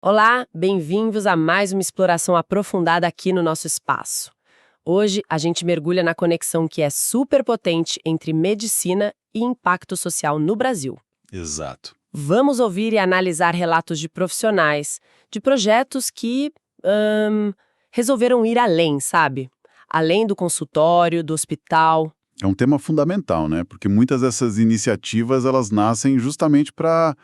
Olá, bem-vindos a mais uma exploração aprofundada aqui no nosso espaço. Hoje a gente mergulha na conexão que é super potente entre medicina e impacto social no Brasil. Exato. Vamos ouvir e analisar relatos de profissionais, de projetos que resolveram ir além, sabe? Além do consultório, do hospital. É um tema fundamental, né? Porque muitas dessas iniciativas, elas nascem justamente para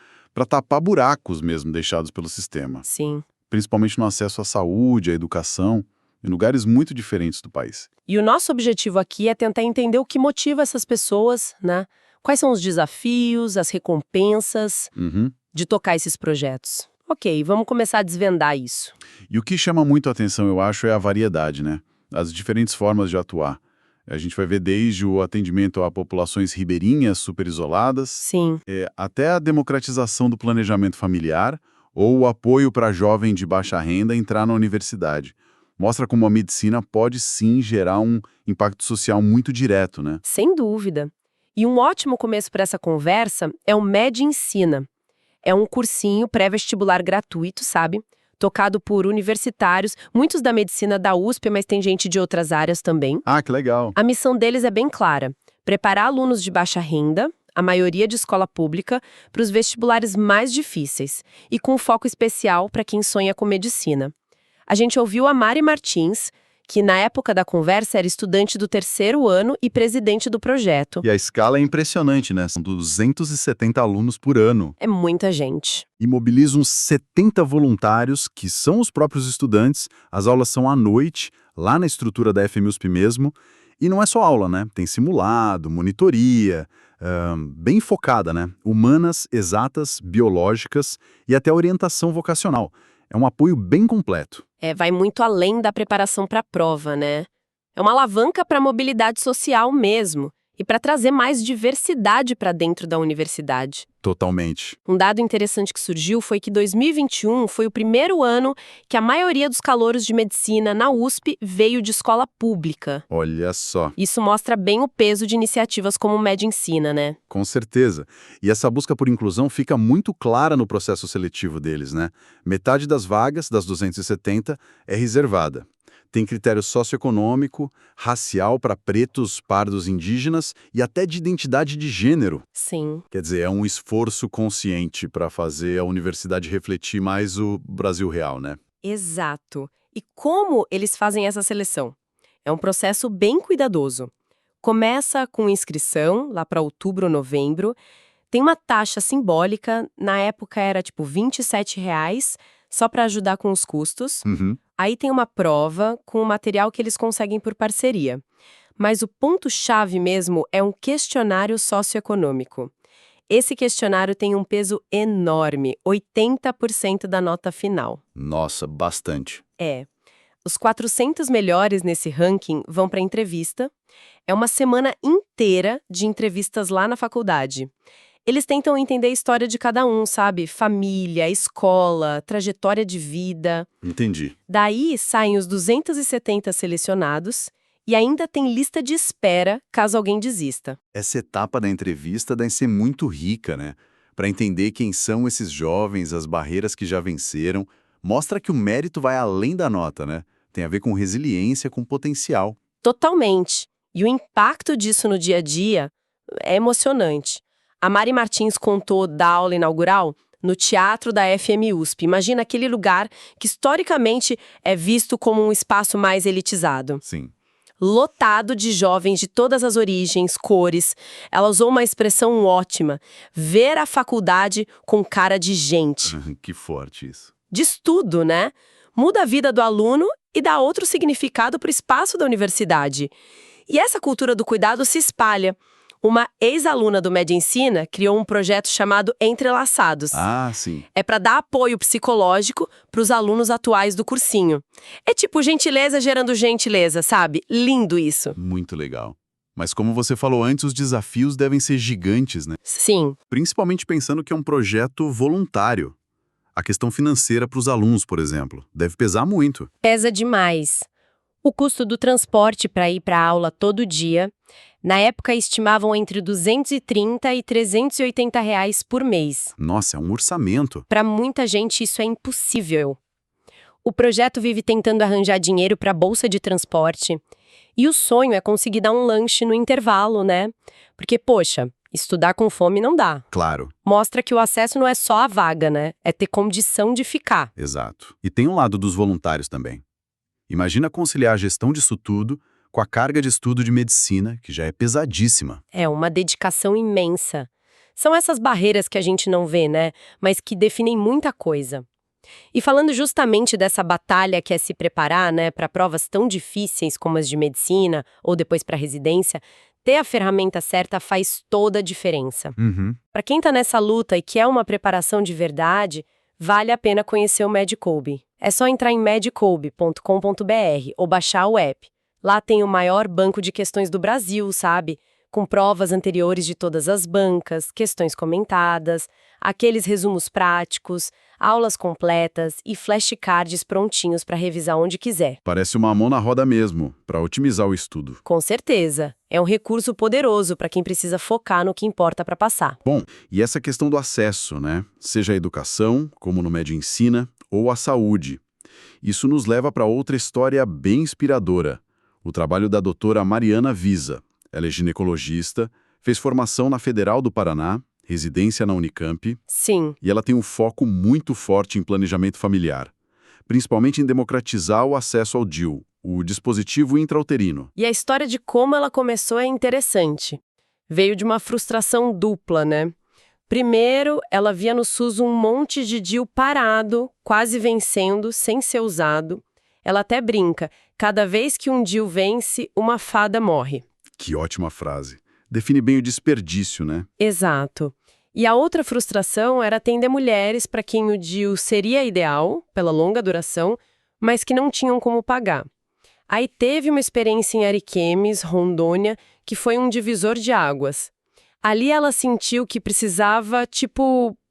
tapar buracos mesmo deixados pelo sistema, Sim. principalmente no acesso à saúde, à educação, em lugares muito diferentes do país. E o nosso objetivo aqui é tentar entender o que motiva essas pessoas, né? Quais são os desafios, as recompensas Uhum. de tocar esses projetos. Ok, vamos começar a desvendar isso. E o que chama muito a atenção, eu acho, é a variedade, né? As diferentes formas de atuar. A gente vai ver desde o atendimento a populações ribeirinhas super isoladas, Sim, até a democratização do planejamento familiar ou o apoio para jovem de baixa renda entrar na universidade. Mostra como a medicina pode sim gerar um impacto social muito direto, né? sem dúvida. E um ótimo começo para essa conversa é o Med Ensina. É um cursinho pré-vestibular gratuito, sabe? Tocado por universitários, muitos da medicina da USP, mas tem gente de outras áreas também. Ah, que legal. A missão deles é bem clara: preparar alunos de baixa renda, a maioria de escola pública, para os vestibulares mais difíceis, e com foco especial para quem sonha com medicina. A gente ouviu a Mari Martins, que na época da conversa era estudante do 3º ano e presidente do projeto. E a escala é impressionante, né? São 270 alunos por ano. É muita gente. E mobilizam 70 voluntários, que são os próprios estudantes. As aulas são à noite, lá na estrutura da FMUSP mesmo. E não é só aula, né? Tem simulado, monitoria, bem focada, né? Humanas, exatas, biológicas e até orientação vocacional. É um apoio bem completo. Vai muito além da preparação para a prova, né? É uma alavanca para a mobilidade social mesmo, e para trazer mais diversidade para dentro da universidade. Totalmente. Um dado interessante que surgiu foi que 2021 foi o primeiro ano que a maioria dos calouros de medicina na USP veio de escola pública. Olha só. Isso mostra bem o peso de iniciativas como o Med Ensina, né? Com certeza. E essa busca por inclusão fica muito clara no processo seletivo deles, né? Metade das vagas, das 270, é reservada. Tem critério socioeconômico, racial para pretos, pardos, indígenas e até de identidade de gênero. Sim. Quer dizer, é um esforço consciente para fazer a universidade refletir mais o Brasil real, né? Exato. E como eles fazem essa seleção? É um processo bem cuidadoso. Começa com inscrição, lá para outubro ou novembro. Tem uma taxa simbólica, na época era tipo R$ 27, só para ajudar com os custos. Uhum. Aí tem uma prova com o material que eles conseguem por parceria. Mas o ponto-chave mesmo é um questionário socioeconômico. Esse questionário tem um peso enorme, 80% da nota final. Nossa, bastante. Os 400 melhores nesse ranking vão para entrevista. É uma semana inteira de entrevistas lá na faculdade. Eles tentam entender a história de cada um, sabe? Família, escola, trajetória de vida. Entendi. Daí saem os 270 selecionados e ainda tem lista de espera caso alguém desista. Essa etapa da entrevista deve ser muito rica, né? Para entender quem são esses jovens, as barreiras que já venceram. Mostra que o mérito vai além da nota, né? Tem a ver com resiliência, com potencial. Totalmente. E o impacto disso no dia a dia é emocionante. A Mari Martins contou da aula inaugural no Teatro da FMUSP. Imagina aquele lugar que historicamente é visto como um espaço mais elitizado. Sim. Lotado de jovens de todas as origens, cores. Ela usou uma expressão ótima: ver a faculdade com cara de gente. Que forte isso. Diz tudo, né? Muda a vida do aluno e dá outro significado para o espaço da universidade. E essa cultura do cuidado se espalha. Uma ex-aluna do Med Ensina criou um projeto chamado Entrelaçados. Ah, sim. É para dar apoio psicológico para os alunos atuais do cursinho. É tipo gentileza gerando gentileza, sabe? Lindo isso. Muito legal. Mas como você falou antes, os desafios devem ser gigantes, né? Sim, Principalmente pensando que é um projeto voluntário. A questão financeira para os alunos, por exemplo, deve pesar muito. pesa demais. O custo do transporte para ir para a aula todo dia, Na época, estimavam entre R$ 230 e R$ 380 por mês. Nossa, é um orçamento. Para muita gente, isso é impossível. O projeto vive tentando arranjar dinheiro para a bolsa de transporte. E o sonho é conseguir dar um lanche no intervalo, né? Porque, poxa, estudar com fome não dá. Claro, Mostra que o acesso não é só a vaga, né? É ter condição de ficar. exato. E tem um lado dos voluntários também. Imagina conciliar a gestão disso tudo com a carga de estudo de medicina, que já é pesadíssima. É uma dedicação imensa. São essas barreiras que a gente não vê, né? Mas que definem muita coisa. E falando justamente dessa batalha que é se preparar, né, para provas tão difíceis como as de medicina ou depois para residência, ter a ferramenta certa faz toda a diferença. Para quem está nessa luta e quer uma preparação de verdade, vale a pena conhecer o Medicobe. É só entrar em medicobe.com.br ou baixar o app. Lá tem o maior banco de questões do Brasil, sabe? Com provas anteriores de todas as bancas, questões comentadas, aqueles resumos práticos, aulas completas e flashcards prontinhos para revisar onde quiser. Parece uma mão na roda mesmo, para otimizar o estudo. Com certeza. É um recurso poderoso para quem precisa focar no que importa para passar. Bom, e essa questão do acesso, né? Seja a educação, como no Med Ensina, ou a saúde. Isso nos leva para outra história bem inspiradora. O trabalho da doutora Mariana Visa. Ela é ginecologista, fez formação na Federal do Paraná, residência na Unicamp, Sim. e ela tem um foco muito forte em planejamento familiar, principalmente em democratizar o acesso ao DIU, o dispositivo intrauterino. E a história de como ela começou é interessante. Veio de uma frustração dupla, né? Primeiro, ela via no SUS um monte de DIU parado, quase vencendo, sem ser usado. Ela até brinca, cada vez que um DIU vence, uma fada morre. Que ótima frase. Define bem o desperdício, né? Exato. E a outra frustração era atender mulheres para quem o DIU seria ideal, pela longa duração, mas que não tinham como pagar. Aí teve uma experiência em Ariquemes, Rondônia, que foi um divisor de águas. Ali ela sentiu que precisava,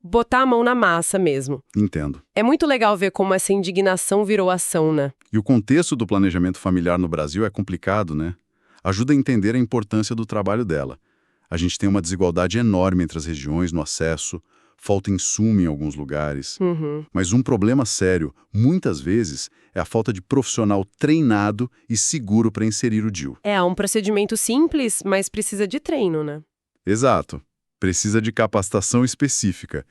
botar a mão na massa mesmo. Entendo. É muito legal ver como essa indignação virou ação, né? E o contexto do planejamento familiar no Brasil é complicado, né? Ajuda a entender a importância do trabalho dela. A gente tem uma desigualdade enorme entre as regiões no acesso, falta insumo em alguns lugares. Mas um problema sério, muitas vezes, é a falta de profissional treinado e seguro para inserir o DIU. É um procedimento simples, mas precisa de treino, né? Exato. Precisa de capacitação específica.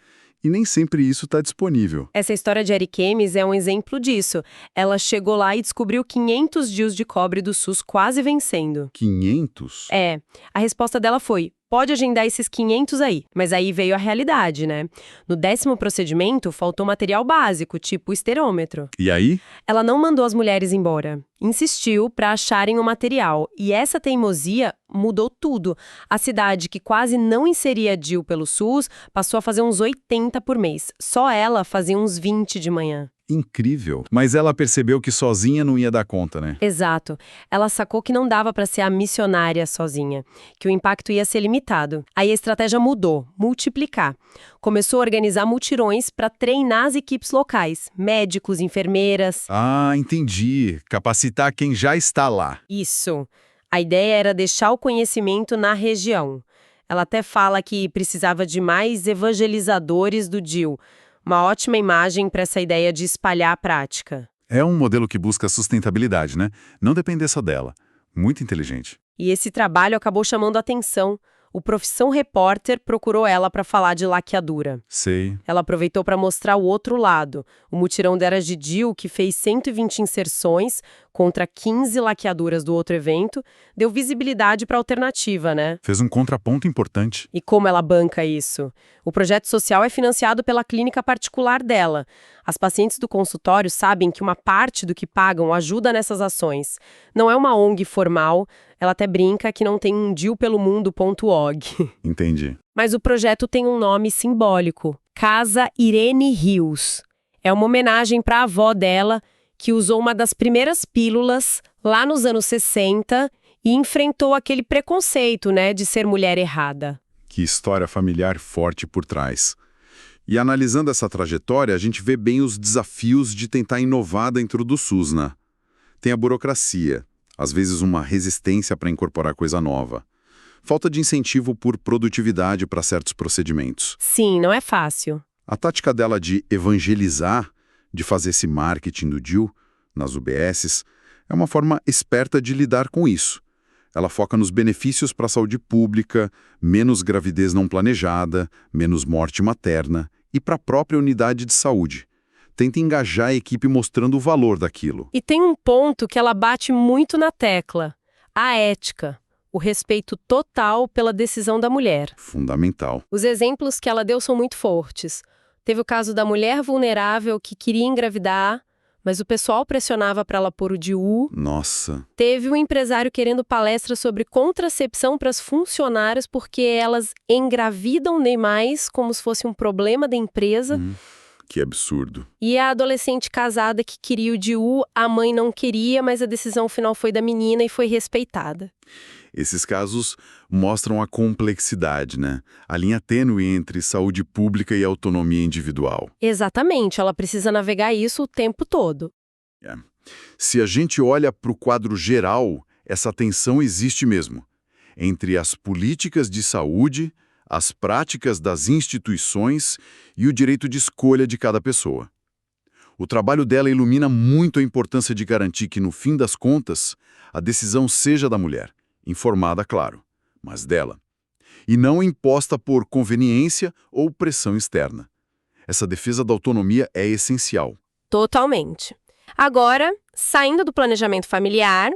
E nem sempre isso está disponível. Essa história de Ariquemes é um exemplo disso. Ela chegou lá e descobriu 500 DIUs de cobre do SUS quase vencendo. 500? É. A resposta dela foi: pode agendar esses 500 aí. Mas aí veio a realidade, né? No 10º procedimento, faltou material básico, tipo esterômetro. E aí? Ela não mandou as mulheres embora. Insistiu para acharem o material. E essa teimosia mudou tudo. A cidade, que quase não inseria DIU pelo SUS, passou a fazer uns 80 por mês. Só ela fazia uns 20 de manhã. Incrível. Mas ela percebeu que sozinha não ia dar conta, né? Exato. Ela sacou que não dava para ser a missionária sozinha, que o impacto ia ser limitado. Aí a estratégia mudou, multiplicar. Começou a organizar mutirões para treinar as equipes locais, médicos, enfermeiras. Ah, entendi. Capacitar quem já está lá. Isso. A ideia era deixar o conhecimento na região. Ela até fala que precisava de mais evangelizadores do DIU. Uma ótima imagem para essa ideia de espalhar a prática. É um modelo que busca sustentabilidade, né? Não depender só dela. Muito inteligente. E esse trabalho acabou chamando a atenção. O Profissão Repórter procurou ela para falar de laqueadura. Sei. Ela aproveitou para mostrar o outro lado. O mutirão dela de DIU, que fez 120 inserções contra 15 laqueaduras do outro evento, deu visibilidade para a alternativa, né? Fez um contraponto importante. E como ela banca isso? O projeto social é financiado pela clínica particular dela. As pacientes do consultório sabem que uma parte do que pagam ajuda nessas ações. Não é uma ONG formal, ela até brinca que não tem um DIUpelomundo.org. Entendi. Mas o projeto tem um nome simbólico, Casa Irene Rios. É uma homenagem para a avó dela, que usou uma das primeiras pílulas lá nos anos 60 e enfrentou aquele preconceito, né, de ser mulher errada. Que história familiar forte por trás. E analisando essa trajetória, a gente vê bem os desafios de tentar inovar dentro do SUS, né? Tem a burocracia, às vezes uma resistência para incorporar coisa nova. falta de incentivo por produtividade para certos procedimentos. Sim, não é fácil. A tática dela de evangelizar, de fazer esse marketing do DIU nas UBSs, é uma forma esperta de lidar com isso. Ela foca nos benefícios para a saúde pública, menos gravidez não planejada, menos morte materna e para a própria unidade de saúde. Tenta engajar a equipe mostrando o valor daquilo. E tem um ponto que ela bate muito na tecla: a ética, o respeito total pela decisão da mulher. Fundamental. Os exemplos que ela deu são muito fortes. Teve o caso da mulher vulnerável que queria engravidar, mas o pessoal pressionava para ela pôr o DIU. Nossa. Teve um empresário querendo palestra sobre contracepção para as funcionárias porque elas engravidam demais como se fosse um problema da empresa. Que absurdo. E a adolescente casada que queria o DIU, a mãe não queria, mas a decisão final foi da menina e foi respeitada. Esses casos mostram a complexidade, né? A linha tênue entre saúde pública e autonomia individual. Exatamente, ela precisa navegar isso o tempo todo. Se a gente olha para o quadro geral, essa tensão existe mesmo. Entre as políticas de saúde, as práticas das instituições e o direito de escolha de cada pessoa. O trabalho dela ilumina muito a importância de garantir que, no fim das contas, a decisão seja da mulher, informada, claro, mas dela, e não imposta por conveniência ou pressão externa. Essa defesa da autonomia é essencial. Totalmente. Agora, saindo do planejamento familiar,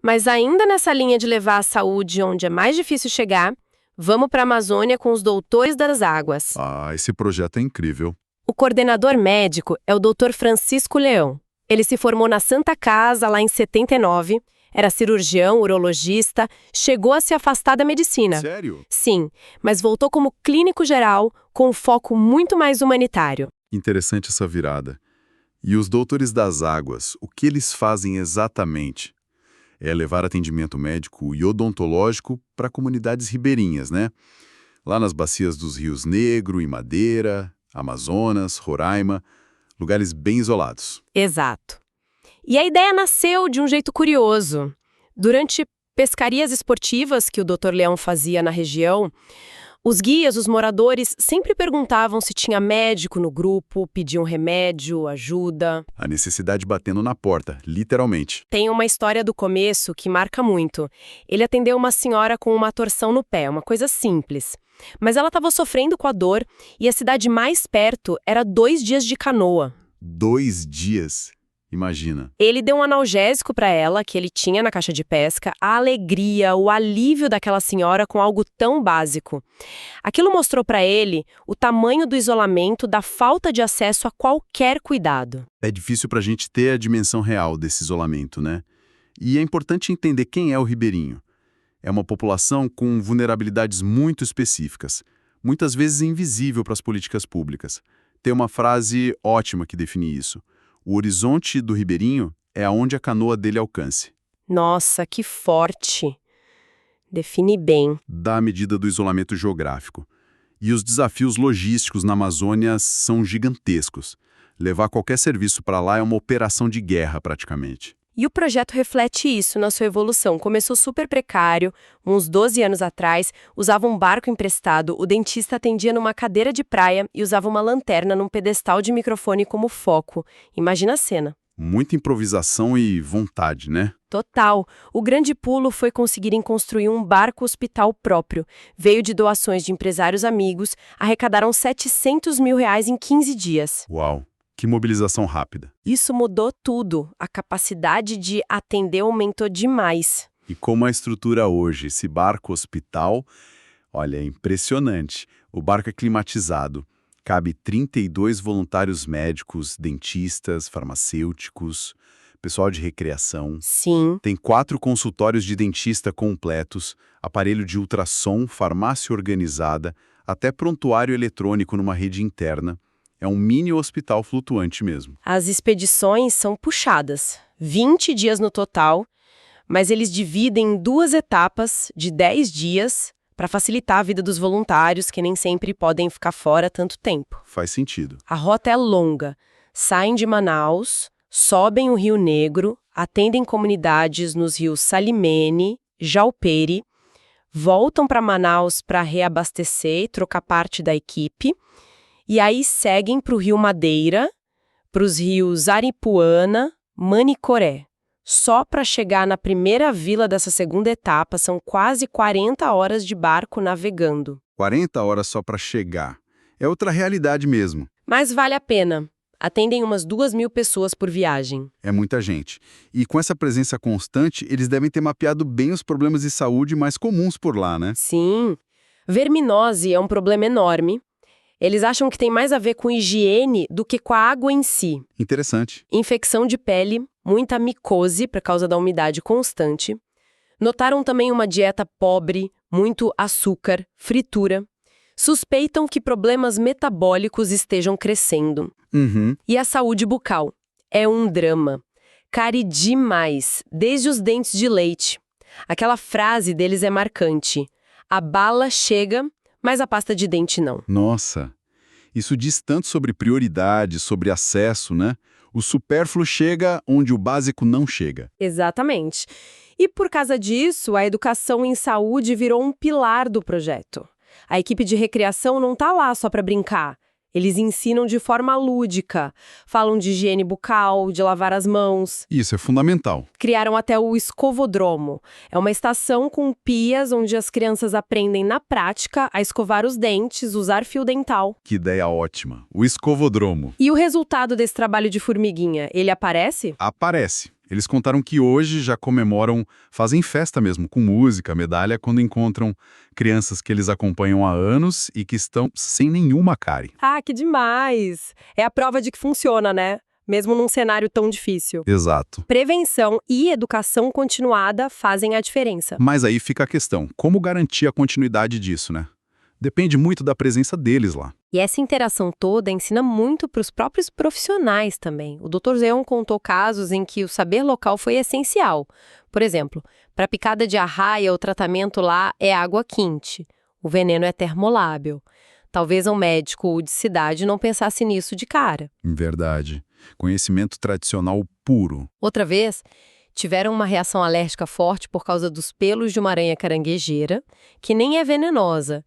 mas ainda nessa linha de levar a saúde onde é mais difícil chegar, vamos para a Amazônia com os Doutores das Águas. Ah, esse projeto é incrível. O coordenador médico é o Dr. Francisco Leão. Ele se formou na Santa Casa lá em 79, era cirurgião, urologista, chegou a se afastar da medicina. Sério? Sim, mas voltou como clínico geral, com um foco muito mais humanitário. Interessante essa virada. E os Doutores das Águas, o que eles fazem exatamente? É levar atendimento médico e odontológico para comunidades ribeirinhas, né? Lá nas bacias dos rios Negro e Madeira, Amazonas, Roraima, lugares bem isolados. Exato. E a ideia nasceu de um jeito curioso. Durante pescarias esportivas que o Dr. Leão fazia na região, os guias, os moradores, sempre perguntavam se tinha médico no grupo, pediam remédio, ajuda. A necessidade batendo na porta, literalmente. Tem uma história do começo que marca muito. Ele atendeu uma senhora com uma torção no pé, uma coisa simples. Mas ela estava sofrendo com a dor e a cidade mais perto era 2 dias de canoa. 2 dias? Imagina. Ele deu um analgésico para ela, que ele tinha na caixa de pesca, a alegria, o alívio daquela senhora com algo tão básico. Aquilo mostrou para ele o tamanho do isolamento, da falta de acesso a qualquer cuidado. É difícil para a gente ter a dimensão real desse isolamento, né? E é importante entender quem é o ribeirinho. É uma população com vulnerabilidades muito específicas, muitas vezes invisível para as políticas públicas. Tem uma frase ótima que define isso. O horizonte do ribeirinho é aonde a canoa dele alcance. Nossa, que forte! Define bem. Dá a medida do isolamento geográfico. E os desafios logísticos na Amazônia são gigantescos. Levar qualquer serviço para lá é uma operação de guerra, praticamente. E o projeto reflete isso na sua evolução. Começou super precário, uns 12 anos atrás, usava um barco emprestado, o dentista atendia numa cadeira de praia e usava uma lanterna num pedestal de microfone como foco. Imagina a cena. Muita improvisação e vontade, né? Total. O grande pulo foi conseguirem construir um barco-hospital próprio. Veio de doações de empresários amigos, arrecadaram R$700 mil em 15 dias. Uau! Que mobilização rápida. Isso mudou tudo. A capacidade de atender aumentou demais. E como a estrutura hoje, esse barco-hospital, olha, é impressionante. O barco é climatizado. Cabe 32 voluntários médicos, dentistas, farmacêuticos, pessoal de recreação. Sim. Tem 4 consultórios de dentista completos, aparelho de ultrassom, farmácia organizada, até prontuário eletrônico numa rede interna. É um mini hospital flutuante mesmo. As expedições são puxadas, 20 dias no total, mas eles dividem em 2 etapas de 10 dias para facilitar a vida dos voluntários, que nem sempre podem ficar fora tanto tempo. Faz sentido. A rota é longa. Saem de Manaus, sobem o Rio Negro, atendem comunidades nos rios Salimene, Jauperi, voltam para Manaus para reabastecer e trocar parte da equipe, e aí seguem para o Rio Madeira, para os rios Aripuana, Manicoré. Só para chegar na primeira vila dessa segunda etapa são quase 40 horas de barco navegando. 40 horas só para chegar. É outra realidade mesmo. Mas vale a pena. Atendem umas 2.000 pessoas por viagem. É muita gente. E com essa presença constante, eles devem ter mapeado bem os problemas de saúde mais comuns por lá, né? Sim. Verminose é um problema enorme. Eles acham que tem mais a ver com higiene do que com a água em si. Interessante. Infecção de pele, muita micose por causa da umidade constante. Notaram também uma dieta pobre, muito açúcar, fritura. Suspeitam que problemas metabólicos estejam crescendo. E a saúde bucal. É um drama. Cárie demais, desde os dentes de leite. Aquela frase deles é marcante. A bala chega, mas a pasta de dente não. Nossa, isso diz tanto sobre prioridade, sobre acesso, né? O supérfluo chega onde o básico não chega. Exatamente. E por causa disso, a educação em saúde virou um pilar do projeto. A equipe de recreação não está lá só para brincar. Eles ensinam de forma lúdica. Falam de higiene bucal, de lavar as mãos. Isso é fundamental. Criaram até o escovodromo. É uma estação com pias onde as crianças aprendem na prática a escovar os dentes, usar fio dental. Que ideia ótima. O escovodromo. E o resultado desse trabalho de formiguinha, ele aparece? Aparece. Eles contaram que hoje já comemoram, fazem festa mesmo, com música, medalha, quando encontram crianças que eles acompanham há anos e que estão sem nenhuma cárie. Ah, que demais! É a prova de que funciona, né? Mesmo num cenário tão difícil. Exato. Prevenção e educação continuada fazem a diferença. Mas aí fica a questão, como garantir a continuidade disso, né? Depende muito da presença deles lá. E essa interação toda ensina muito para os próprios profissionais também. O Dr. Zeon contou casos em que o saber local foi essencial. Por exemplo, para picada de arraia, o tratamento lá é água quente. O veneno é termolábil. Talvez um médico de cidade não pensasse nisso de cara. Verdade. Conhecimento tradicional puro. Outra vez, tiveram uma reação alérgica forte por causa dos pelos de uma aranha caranguejeira, que nem é venenosa.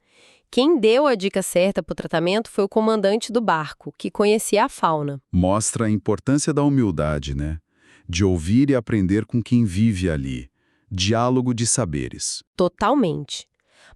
Quem deu a dica certa para o tratamento foi o comandante do barco, que conhecia a fauna. Mostra a importância da humildade, né? De ouvir e aprender com quem vive ali. Diálogo de saberes. Totalmente.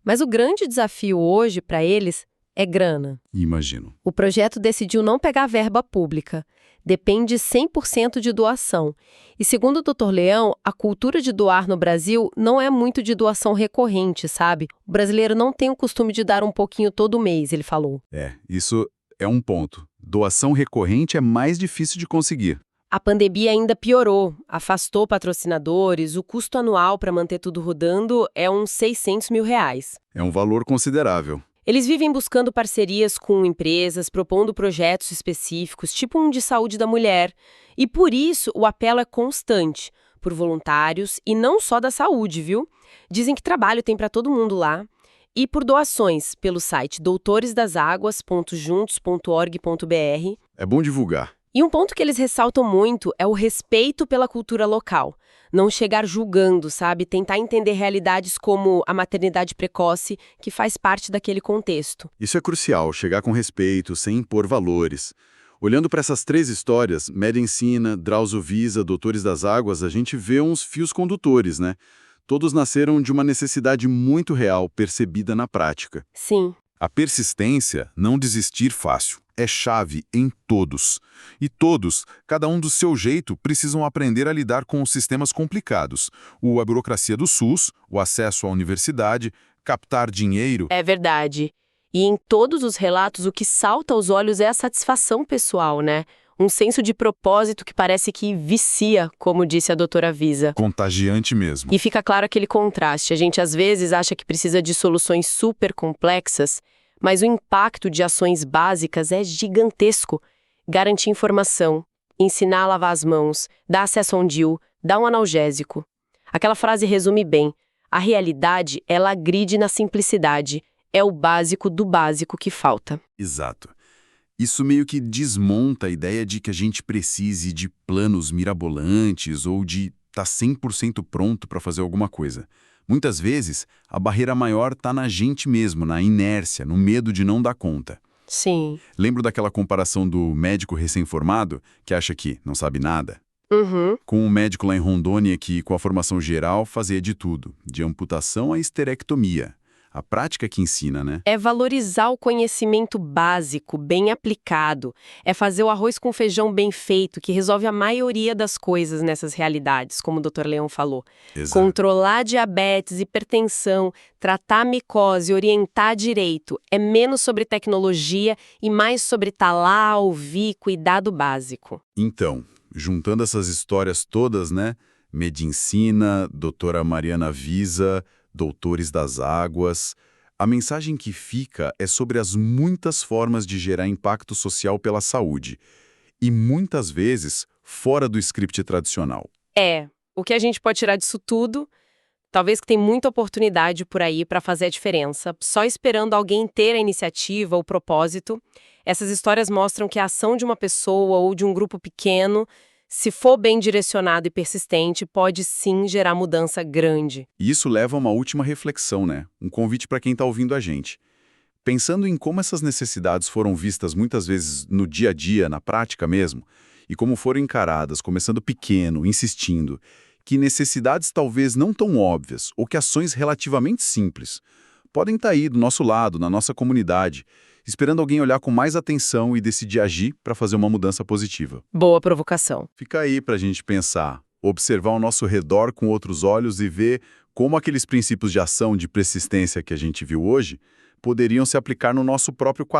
Mas o grande desafio hoje para eles é grana. Imagino. O projeto decidiu não pegar verba pública. Depende 100% de doação. E segundo o Dr. Leão, a cultura de doar no Brasil não é muito de doação recorrente, sabe? O brasileiro não tem o costume de dar um pouquinho todo mês, ele falou. Isso é um ponto. Doação recorrente é mais difícil de conseguir. A pandemia ainda piorou, afastou patrocinadores, o custo anual para manter tudo rodando é uns R$600 mil. É um valor considerável. Eles vivem buscando parcerias com empresas, propondo projetos específicos, tipo um de saúde da mulher. E por isso o apelo é constante, por voluntários e não só da saúde, viu? Dizem que trabalho tem para todo mundo lá. E por doações pelo site doutoresdasaguas.juntos.org.br. É bom divulgar. E um ponto que eles ressaltam muito é o respeito pela cultura local. Não chegar julgando, sabe? Tentar entender realidades como a maternidade precoce, que faz parte daquele contexto. Isso é crucial, chegar com respeito, sem impor valores. Olhando para essas três histórias, Medicina, Drauzio Visa, Doutores das Águas, a gente vê uns fios condutores, né? Todos nasceram de uma necessidade muito real, percebida na prática. Sim. A persistência, não desistir fácil, é chave em todos. E todos, cada um do seu jeito, precisam aprender a lidar com os sistemas complicados. A burocracia do SUS, o acesso à universidade, captar dinheiro. É verdade. E em todos os relatos, o que salta aos olhos é a satisfação pessoal, né? Um senso de propósito que parece que vicia, como disse a doutora Visa. Contagiante mesmo. E fica claro aquele contraste. A gente às vezes acha que precisa de soluções super complexas, mas o impacto de ações básicas é gigantesco. Garantir informação, ensinar a lavar as mãos, dar acesso a um DIU, dar um analgésico. Aquela frase resume bem. A realidade, ela agride na simplicidade. É o básico do básico que falta. Exato. Isso meio que desmonta a ideia de que a gente precise de planos mirabolantes ou de estar 100% pronto para fazer alguma coisa. Muitas vezes, a barreira maior está na gente mesmo, na inércia, no medo de não dar conta. Sim. Lembro daquela comparação do médico recém-formado, que acha que não sabe nada, Uhum. com um médico lá em Rondônia que, com a formação geral, fazia de tudo, de amputação a esterectomia. A prática que ensina, né? É valorizar o conhecimento básico, bem aplicado. É fazer o arroz com feijão bem feito, que resolve a maioria das coisas nessas realidades, como o Dr. Leão falou. Exato. Controlar diabetes, hipertensão, tratar micose, orientar direito. É menos sobre tecnologia e mais sobre estar lá, ouvir, cuidar do básico. Então, juntando essas histórias todas, né? Medicina, doutora Mariana Visa, Doutores das Águas, a mensagem que fica é sobre as muitas formas de gerar impacto social pela saúde, e muitas vezes fora do script tradicional. O que a gente pode tirar disso tudo, talvez que tem muita oportunidade por aí para fazer a diferença, só esperando alguém ter a iniciativa, o propósito. Essas histórias mostram que a ação de uma pessoa ou de um grupo pequeno, se for bem direcionado e persistente, pode sim gerar mudança grande. E isso leva a uma última reflexão, né? Um convite para quem está ouvindo a gente. Pensando em como essas necessidades foram vistas muitas vezes no dia a dia, na prática mesmo, e como foram encaradas, começando pequeno, insistindo, que necessidades talvez não tão óbvias, ou que ações relativamente simples, podem estar aí do nosso lado, na nossa comunidade, esperando alguém olhar com mais atenção e decidir agir para fazer uma mudança positiva. Boa provocação. Fica aí para a gente pensar, observar ao nosso redor com outros olhos e ver como aqueles princípios de ação, de persistência que a gente viu hoje, poderiam se aplicar no nosso próprio quadro.